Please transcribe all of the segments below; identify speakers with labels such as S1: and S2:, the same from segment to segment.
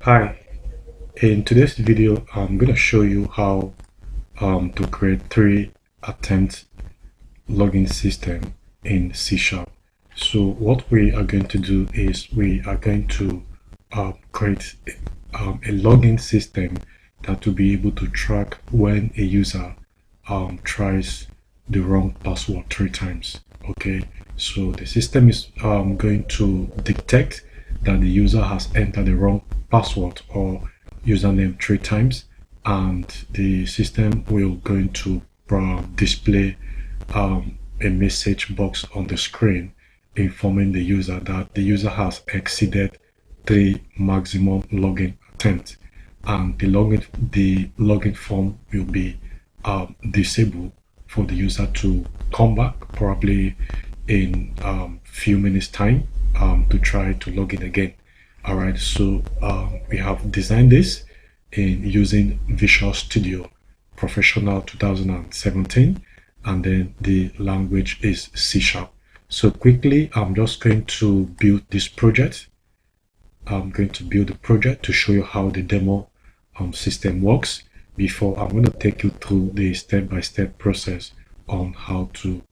S1: Hi, in today's video, I'm going to show you how to create 3-attempt login system in C#. So what we are going to do is we are going to create a login system that will be able to track when a user tries the wrong password 3 times. Okay, so the system is going to detect that the user has entered the wrong password or username 3 times, and the system will going to display a message box on the screen informing the user that the user has exceeded 3 maximum login attempts, and the login form will be disabled for the user to come back probably in few minutes time to try to log in again. All right, so we have designed this in using Visual Studio Professional 2017, and then the language is C#. So quickly, I'm just going to build this project. I'm going to build a project to show you how the demo system works before I'm going to take you through the step-by-step process on how to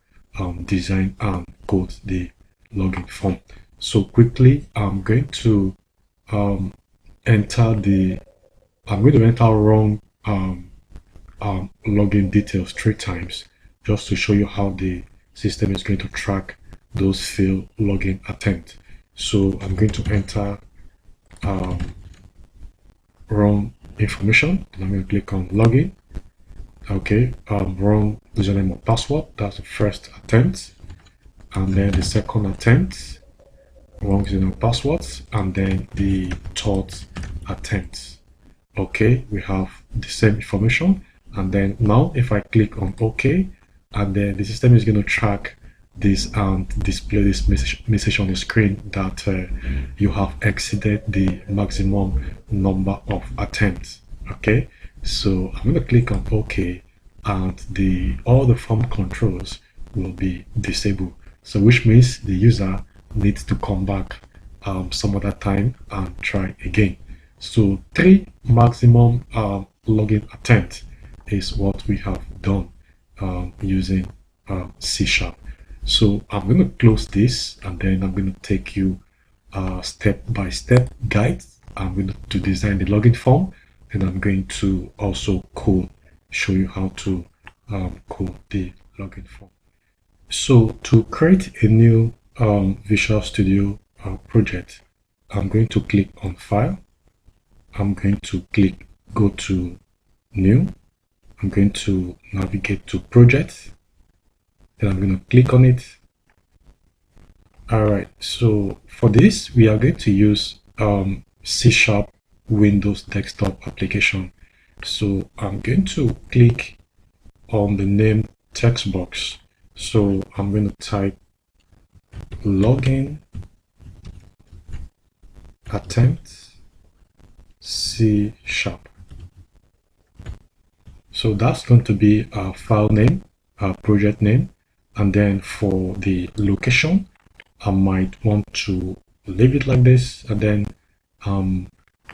S1: design and code the login form. So quickly, I'm going to enter wrong login details 3 times just to show you how the system is going to track those failed login attempts. So I'm going to enter wrong information, and I'm going to click on login. Okay, wrong username or password, that's the first attempt, and then the second attempt, wrong username passwords, and then the third attempt. Okay, we have the same information, and then now if I click on OK, and then the system is going to track this and display this message on the screen that you have exceeded the maximum number of attempts. Okay, so I'm going to click on OK, and all the form controls will be disabled, so which means the user needs to come back some other time and try again. So 3 maximum login attempts is what we have done using C#. So I'm going to close this, and then I'm going to take you step-by-step guides. I'm going to design the login form, and I'm going to also show you how to code the login form. So to create a new Visual Studio project, I'm going to click on File. I'm going to go to New. I'm going to navigate to Project. Then I'm going to click on it. All right, so for this, we are going to use C# Windows desktop application. So I'm going to click on the name text box. So I'm going to type login attempt C#. So that's going to be our file name, our project name, and then for the location, I might want to leave it like this, and then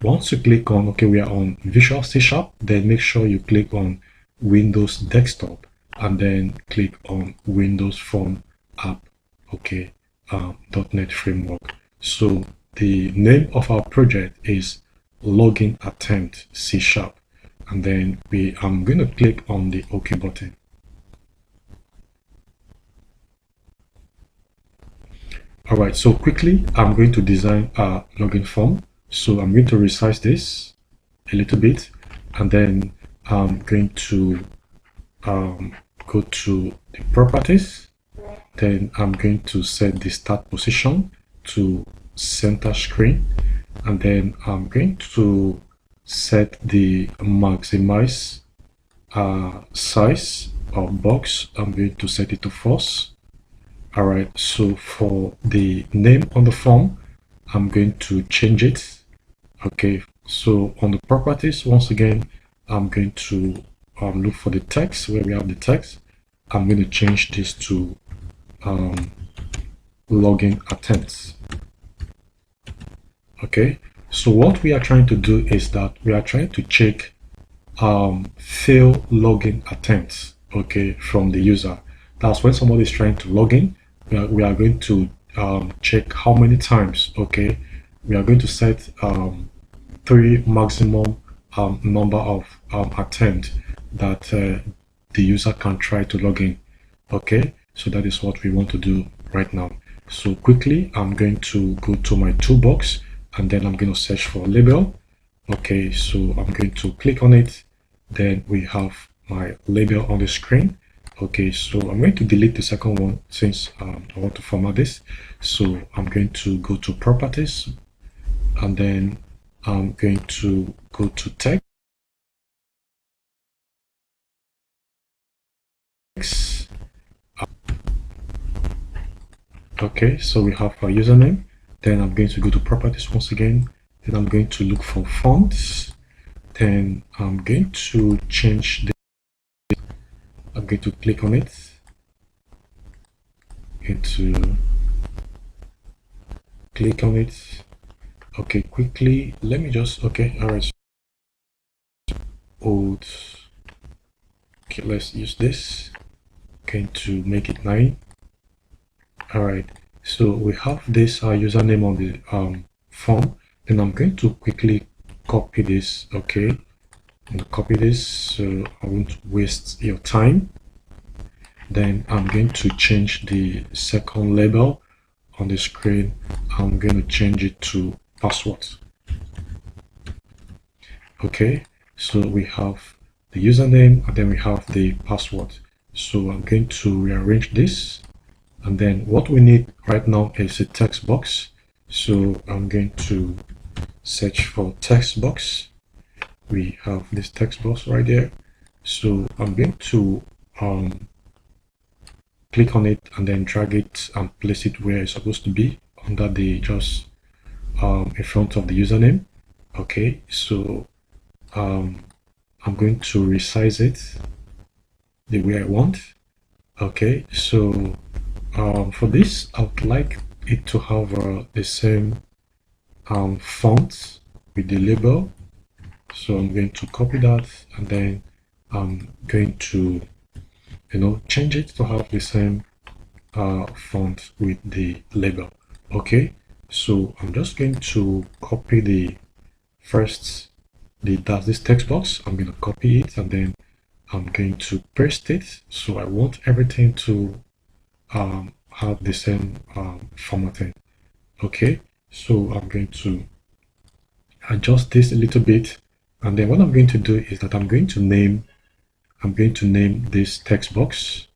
S1: once you click on OK, we are on Visual C#, then make sure you click on Windows Desktop, and then click on Windows Phone App, okay, .NET Framework. So the name of our project is Login Attempt C#, and then I'm going to click on the OK button. All right, so quickly, I'm going to design a login form. So I'm going to resize this a little bit, and then I'm going to go to the properties. Then I'm going to set the start position to center screen, and then I'm going to set the maximize size of box. I'm going to set it to false. All right, so for the name on the form, I'm going to change it. Okay, so on the properties, once again, I'm going to look for the text where we have the text. I'm going to change this to login attempts. Okay, So what we are trying to do is that we are trying to check fail login attempts, okay, from the user. That's when somebody is trying to log in. We are going to check how many times, okay. We are going to set 3 maximum number of attempts that the user can try to log in, okay. So that is what we want to do right now. So quickly, I'm going to go to my toolbox and then I'm going to search for label. Okay, so I'm going to click on it. Then we have my label on the screen. Okay, so I'm going to delete the second one since I want to format this. So I'm going to go to properties and then I'm going to go to text. Okay, so we have our username. Then I'm going to go to properties once again. Then I'm going to look for fonts. Then I'm going to change the, I'm going to click on it. Click on it. Okay, quickly, let me just, okay, all right. Old, okay, let's use this. Going to make it 9. All right, so we have this username on the form. Then I'm going to quickly copy this, okay. Copy this so I won't waste your time. Then I'm going to change the second label on the screen. I'm going to change it to password. Okay, so we have the username and then we have the password. So I'm going to rearrange this, and then what we need right now is a text box. So I'm going to search for text box. We have this text box right there. So I'm going to click on it and then drag it and place it where it's supposed to be, under the just in front of the username. Okay, so I'm going to resize it the way I want. Okay, so for this I would like it to have the same font with the label. So I'm going to copy that and then I'm going to change it to have the same font with the label. Okay, so I'm just going to copy the first this text box. I'm going to copy it and then I'm going to paste it. So I want everything to have the same formatting. Okay, so I'm going to adjust this a little bit, and then what I'm going to do is that I'm going to name this text box.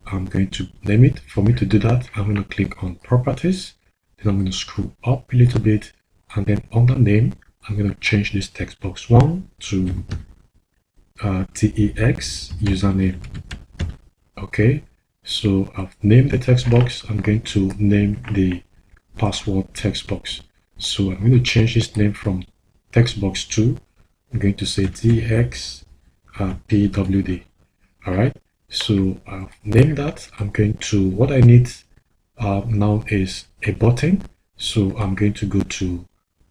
S1: I'm going to name it. For me to do that, I'm going to click on properties, then I'm going to scroll up a little bit, and then under name I'm going to change this text box 1 to TEX username. Okay, so I've named the text box. I'm going to name the password text box. So I'm going to change this name from text box 2. I'm going to say TX PWD. All right, so I've named that. I'm going to, what I need now is a button. So I'm going to go to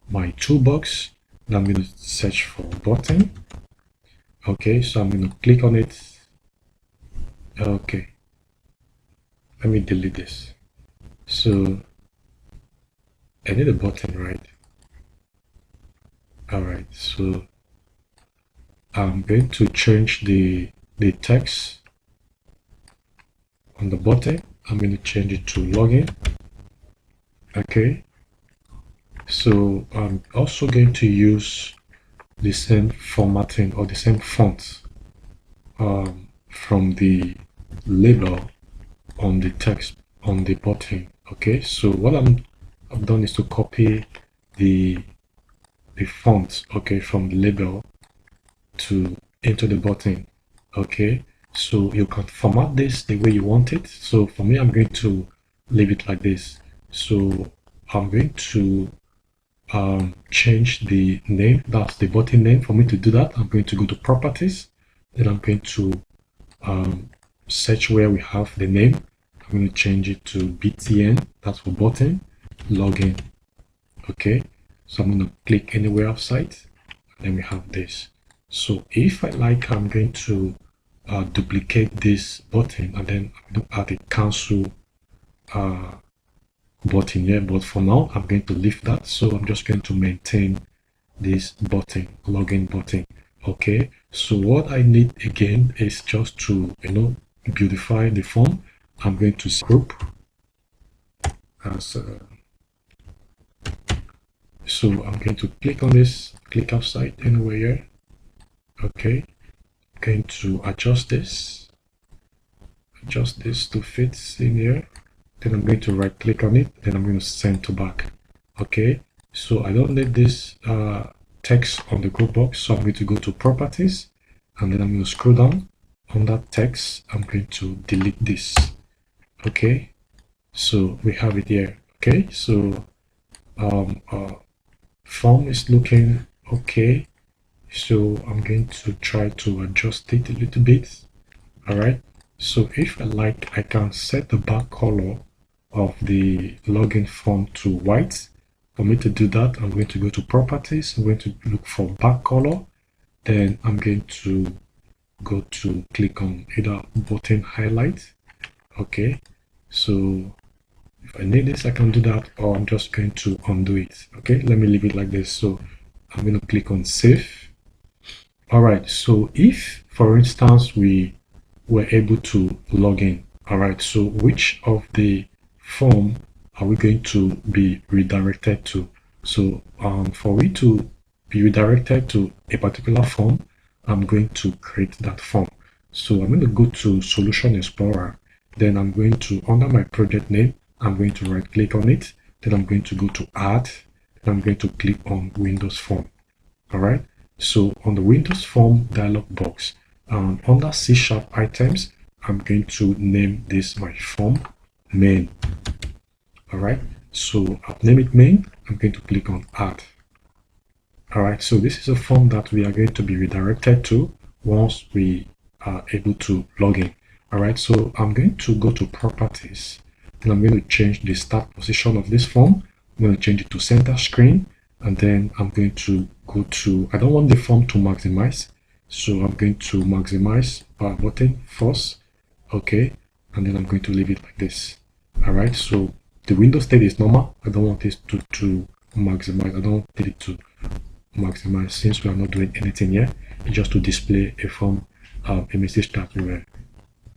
S1: my toolbox and I'm going to search for button. Okay, so I'm going to click on it. Okay, let me delete this. So I need a button, right? All right, so I'm going to change the text on the button. I'm going to change it to login. Okay, so I'm also going to use the same formatting or the same font from the label on the text on the button. Okay, so what I've done is to copy the font, okay, from the label into the button. Okay, so you can format this the way you want it. So for me, I'm going to leave it like this. So I'm going to change the name, that's the button name. For me to do that, I'm going to go to properties, then I'm going to search where we have the name. I'm going to change it to BTN, that's for button login. Okay, So I'm going to click anywhere outside, and then we have this. So if I like, I'm going to duplicate this button, and then I'm going to add a cancel button here. But for now, I'm going to leave that. So I'm just going to maintain this button, login button. Okay, so what I need again is just to beautify the form. I'm going to group as so I'm going to click on this, click outside anywhere here. Okay, I'm going to adjust this to fit in here. Then I'm going to right click on it, then I'm going to send to back. Okay, so I don't need this text on the group box, so I'm going to go to properties, and then I'm going to scroll down on that text. I'm going to delete this. Okay, so we have it here. Okay, so form is looking okay, so I'm going to try to adjust it a little bit. All right, so if I like, I can set the back color of the login form to white. For me to do that, I'm going to go to properties. I'm going to look for back color. Then I'm going to go to click on either button highlight. Okay, so if I need this, I can do that, or I'm just going to undo it. Okay, let me leave it like this. So I'm going to click on save. All right, so if for instance we were able to log in, all right, so which of the form are we going to be redirected to? So for we to be redirected to a particular form, I'm going to create that form. So I'm going to go to Solution Explorer. Then I'm going to, under my project name, I'm going to right click on it. Then I'm going to go to Add. Then I'm going to click on Windows Form. All right. So on the Windows Form dialog box, under C# items, I'm going to name this my form main. All right, so I've named it main. I'm going to click on add. All right, so this is a form that we are going to be redirected to once we are able to log in. All right, so I'm going to go to properties. Then I'm going to change the start position of this form. I'm going to change it to center screen, and then I'm going to go to, I don't want the form to maximize, so I'm going to maximize power button first. Okay, and then I'm going to leave it like this. All right, so the Windows state is normal. I don't want this to maximize. I don't want it to maximize since we are not doing anything here. It's just to display a form, a message that we were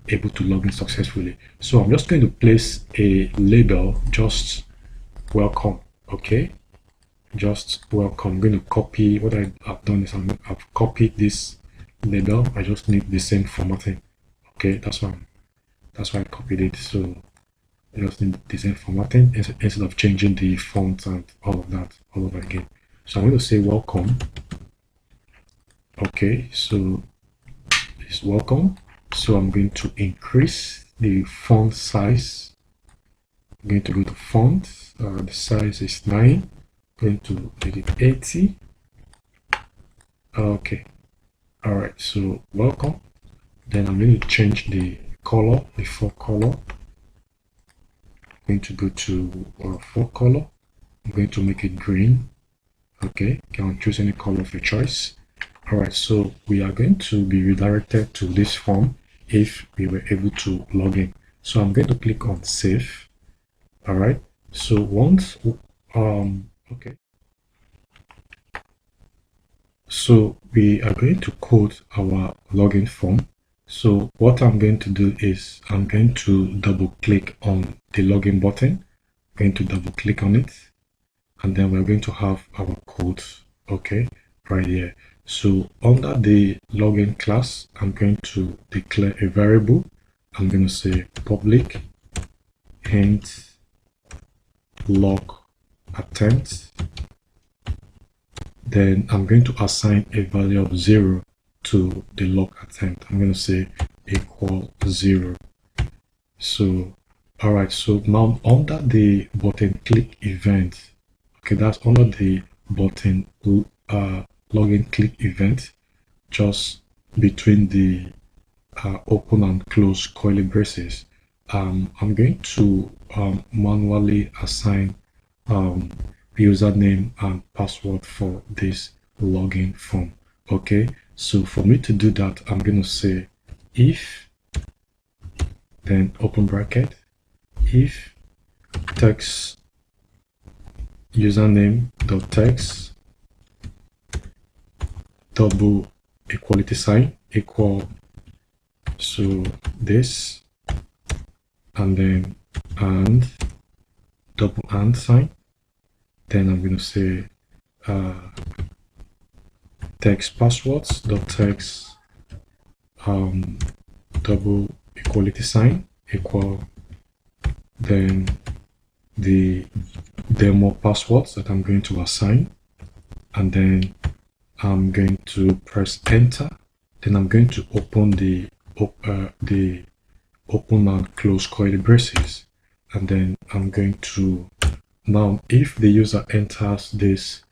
S1: able to log in successfully. So I'm just going to place a label, just welcome. Okay, just welcome. I'm going to copy. What I've done is I've copied this label. I just need the same formatting. Okay, that's why I copied it. So I just need the same formatting instead of changing the font and all of that all over again. So I'm going to say welcome. Okay, so it's welcome. So I'm going to increase the font size. I'm going to go to font. The size is 9. I'm going to make it 80. Okay. All right. So welcome. Then I'm going to change the color, the font color. I'm going to go to font color. I'm going to make it green. Okay. You can choose any color of your choice. All right. So we are going to be redirected to this form if we were able to log in. So I'm going to click on save. All right. So once okay. So we are going to code our login form. So what I'm going to do is I'm going to double click on the login button. I'm going to double click on it, and then we're going to have our code, okay, right here. So under the login class, I'm going to declare a variable. I'm going to say public int log attempt. Then I'm going to assign a value of 0 to the log attempt. I'm going to say equal 0. So all right, so now under the button click event, okay, that's under the button login click event, just between the open and close curly braces, I'm going to manually assign username and password for this login form. Okay, so for me to do that, I'm going to say if, then open bracket, if text username dot text double equality sign equal to this, and then and double and sign, then I'm going to say text passwords dot text double equality sign equal, then the demo passwords that I'm going to assign, and then I'm going to press enter. Then I'm going to open the open and close curly braces, and then I'm going to, now if the user enters this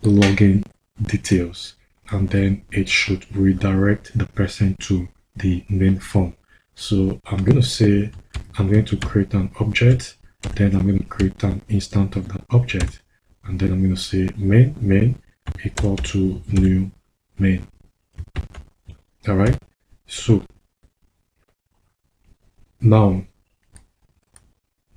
S1: login details, and then it should redirect the person to the main form. So I'm going to say I'm going to create an object, then I'm going to create an instance of that object, and then I'm going to say main equal to new main. All right, so now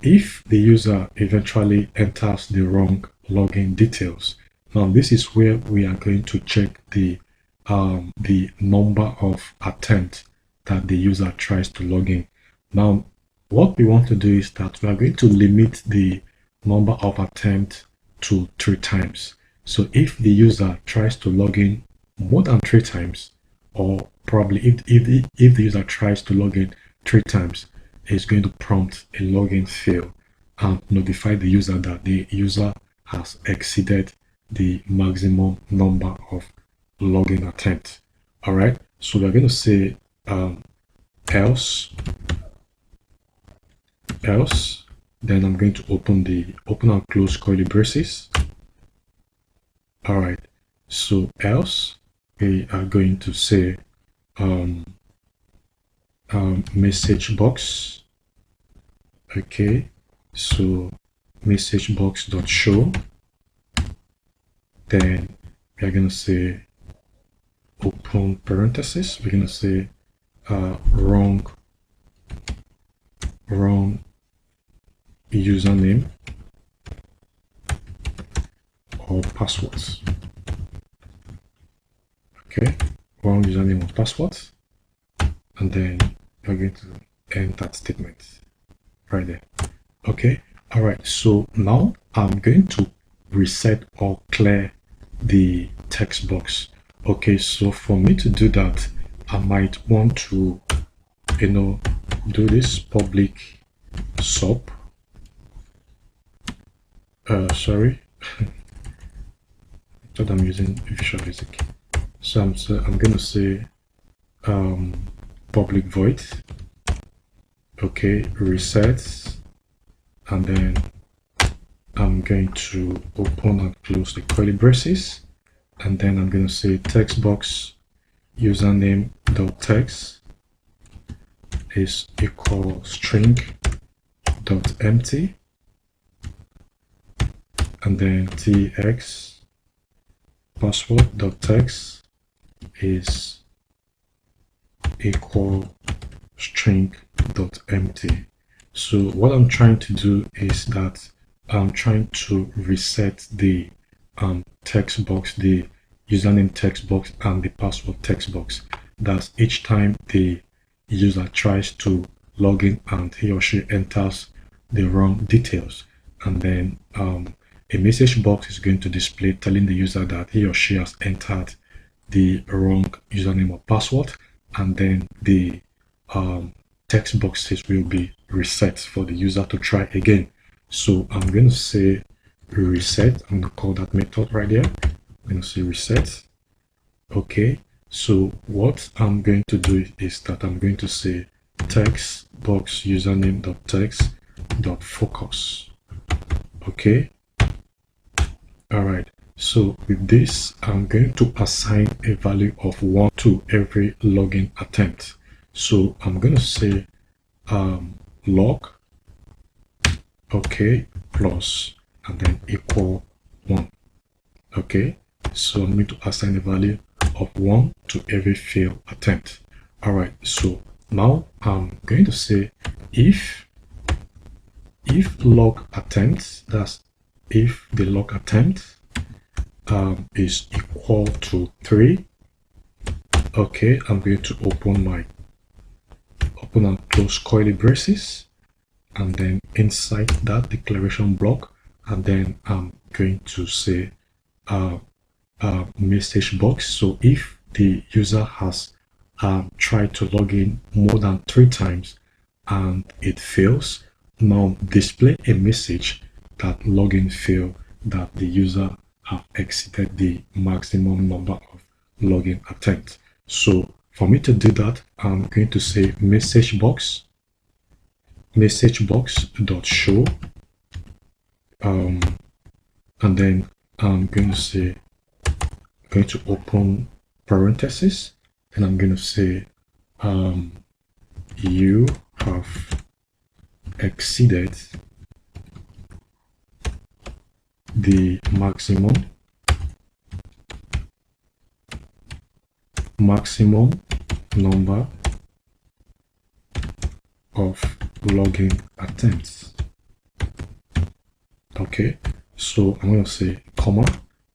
S1: if the user eventually enters the wrong login details, now this is where we are going to check the number of attempts that the user tries to log in. Now what we want to do is that we are going to limit the number of attempts to 3 times. So if the user tries to log in more than 3 times, or probably if the user tries to log in 3 times, it's going to prompt a login fail and notify the user that the user has exceeded the maximum number of login attempts. All right, so we're going to say else, then I'm going to open and close curly braces. All right, so else we are going to say message box. Okay, so message box dot show, then we are going to say open parenthesis, we're going to say wrong username or passwords. Okay, wrong username or passwords, and then you're going to end that statement right there. Okay, all right, so now I'm going to reset or clear the text box. Okay, so for me to do that, I might want to do this public sub sorry I thought I'm using Visual Basic, so I'm going to say public void, okay, reset, and then I'm going to open and close the curly braces, and then I'm going to say text box username dot text is equal string dot empty, and then tx password dot text is equal string dot empty. So what I'm trying to do is that I'm trying to reset the text box, the username text box and the password text box. That's each time the user tries to log in and he or she enters the wrong details, and then a message box is going to display telling the user that he or she has entered the wrong username or password, and then the text boxes will be reset for the user to try again. So I'm going to say reset. I'm going to call that method right there. I'm going to say reset. Okay, so what I'm going to do is that I'm going to say text box username dot text dot focus. Okay, all right, so with this I'm going to assign a value of 1 to every login attempt. So I'm going to say log, okay, plus and then equal 1. Okay, so I'm going to assign a value of 1 to every failed attempt. All right, so now I'm going to say if log attempt, that's if the log attempt is equal to 3. Okay, I'm going to open and close curly braces, and then inside that declaration block, and then I'm going to say message box. So if the user has tried to log in more than 3 times and it fails, now display a message that login failed, that the user have exceeded the maximum number of login attempts. So for me to do that, I'm going to say message box dot show, and then I'm going to open parentheses, and I'm going to say you have exceeded the maximum number of login attempts. Okay, so I'm going to say comma,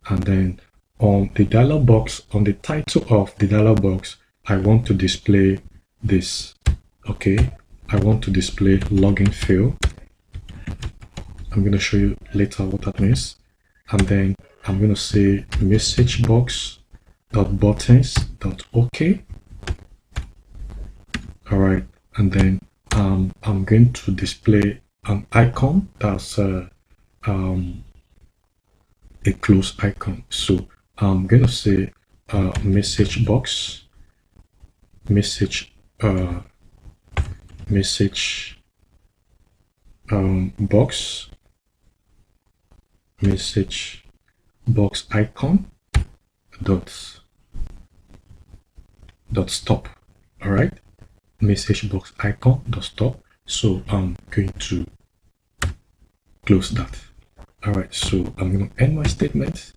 S1: and then on the dialog box, on the title of the dialog box, I want to display this. Okay, I want to display login fail. I'm going to show you later what that means. And then I'm going to say message box dot buttons dot OK. All right, and then I'm going to display an icon that's a close icon. So I'm going to say message box box message box icon dot stop. All right, message box icon dot stop. So I'm going to close that. All right, so I'm going to end my statement.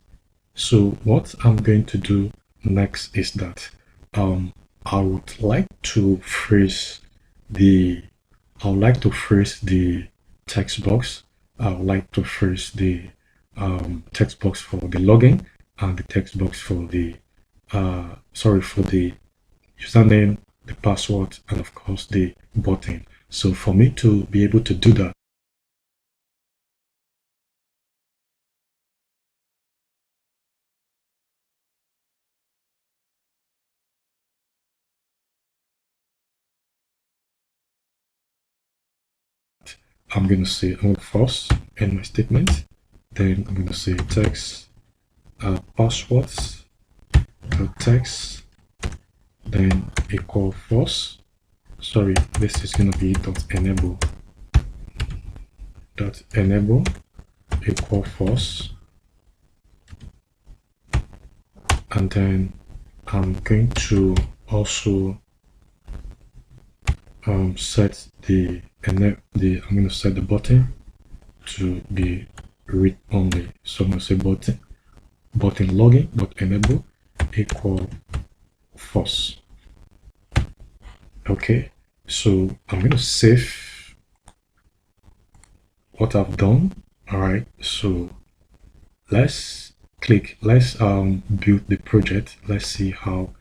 S1: So what I'm going to do next is that I would like to freeze the text box. I would like to freeze the text box for the login and the text box for the for the username, the password, and of course the button. So for me to be able to do that, I'm going to say first end my statement, then I'm going to say text passwords text, then equal false. Sorry, this is going to be enable equal false, and then I'm going to also set I'm going to set the button to be read only. So I'm going to say button login enable equal false. Okay, so I'm going to save what I've done. All right, so let's build the project. Let's see how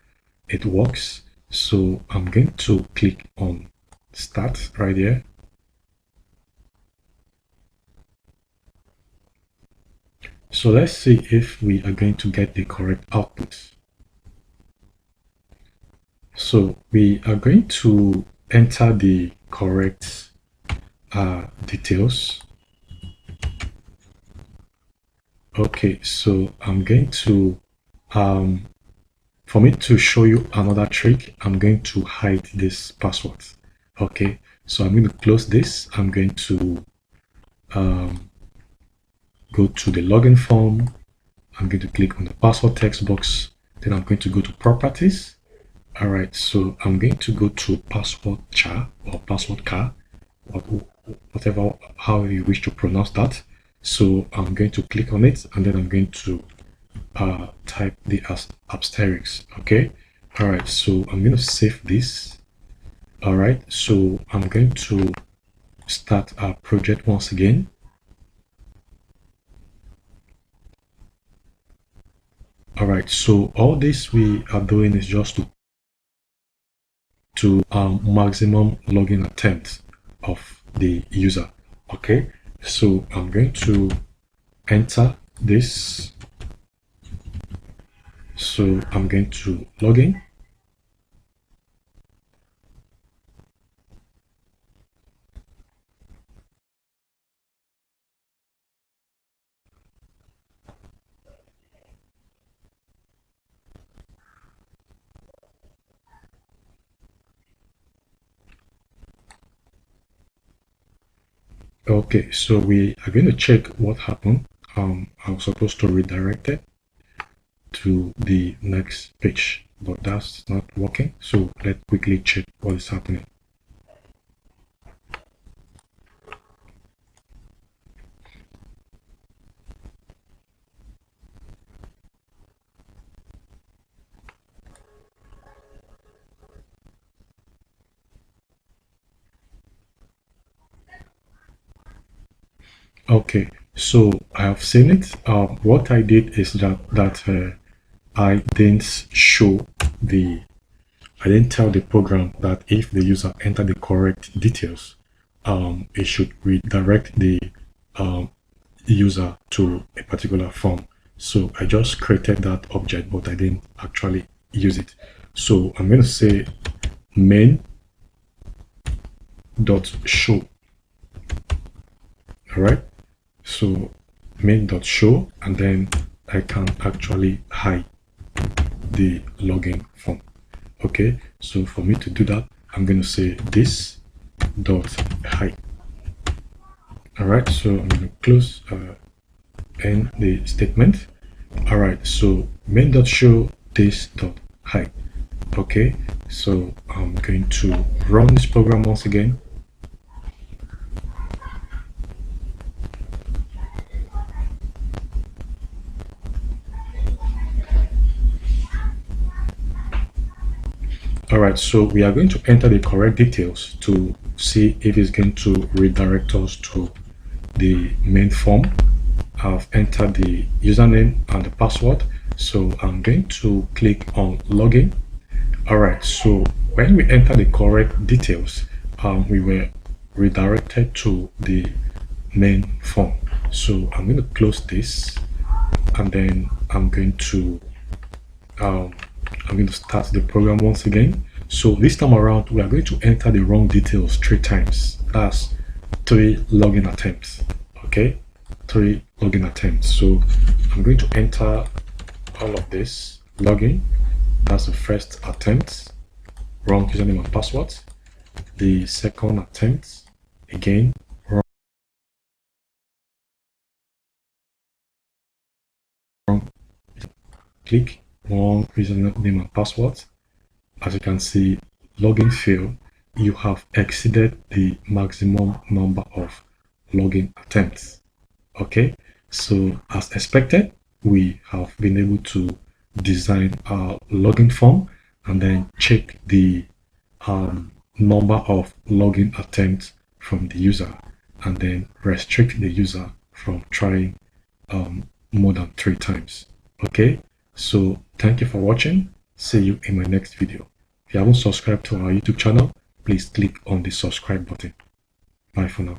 S1: it works. So I'm going to click on start right here. So let's see if we are going to get the correct output. So we are going to enter the correct details. Okay, so I'm going to for me to show you another trick, I'm going to hide this password. Okay, so I'm going to close this. I'm going to go to the login form. I'm going to click on the password text box. Then I'm going to go to properties. All right, so I'm going to go to password char or password car, whatever, how you wish to pronounce that. So I'm going to click on it, and then I'm going to type the asterisk. Okay. All right. So I'm going to save this. All right. So I'm going to start our project once again. All right. So all this we are doing is just to maximum login attempt of the user. Okay. So I'm going to enter this. So I'm going to log in. Okay, so we are going to check what happened. I was supposed to redirect it to the next page, but that's not working. So let's quickly check what is happening. Okay, so I have seen it. What I did is that I didn't show the I didn't tell the program that if the user entered the correct details, it should redirect the user to a particular form. So I just created that object, but I didn't actually use it. So I'm going to say main dot show. All right. So main dot show, and then I can actually hide the login form. Okay. So for me to do that, I'm going to say this dot hide. All right. So I'm going to close end the statement. All right. So main dot show this dot hide. Okay. So I'm going to run this program once again. All right, so we are going to enter the correct details to see if it's going to redirect us to the main form. I've entered the username and the password, so I'm going to click on login. All right, so when we enter the correct details, we were redirected to the main form. So I'm going to close this, and then I'm going to start the program once again. So this time around, we are going to enter the wrong details 3 times. That's 3 login attempts. Okay, 3 login attempts. So I'm going to enter all of this login. That's the first attempt, wrong username and password. The second attempt, again, wrong. Click wrong username and password. As you can see, login failed. You have exceeded the maximum number of login attempts. Okay, so as expected, we have been able to design our login form and then check the number of login attempts from the user, and then restrict the user from trying more than 3 times. Okay, so thank you for watching. See you in my next video. If you haven't subscribed to our YouTube channel, please click on the subscribe button. Bye for now.